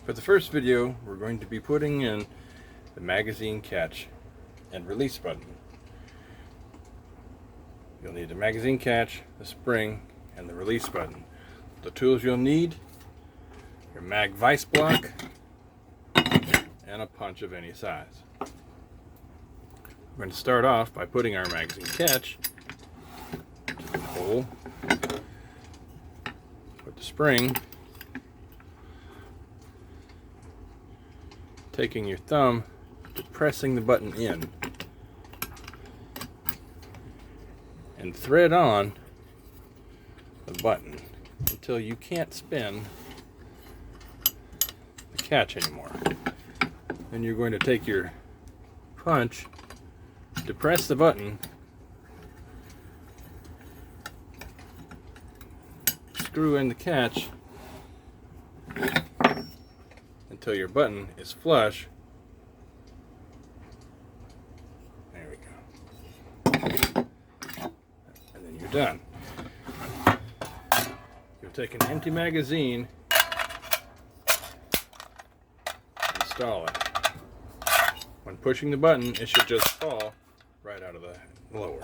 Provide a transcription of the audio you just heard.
For the first video, we're going to be putting in the magazine catch and release button. You'll need the magazine catch, the spring, and the release button. The tools you'll need: your mag vise block and a punch of any size. We're going to start off by putting our magazine catch into the hole. Put the spring, taking your thumb, depressing the button in, and thread on the button until you can't spin the catch anymore. Then you're going to take your punch, depress the button, screw in the catch until your button is flush. There we go. And then you're done. You'll take an empty magazine, install it. When pushing the button, it should just fall right out of the blower.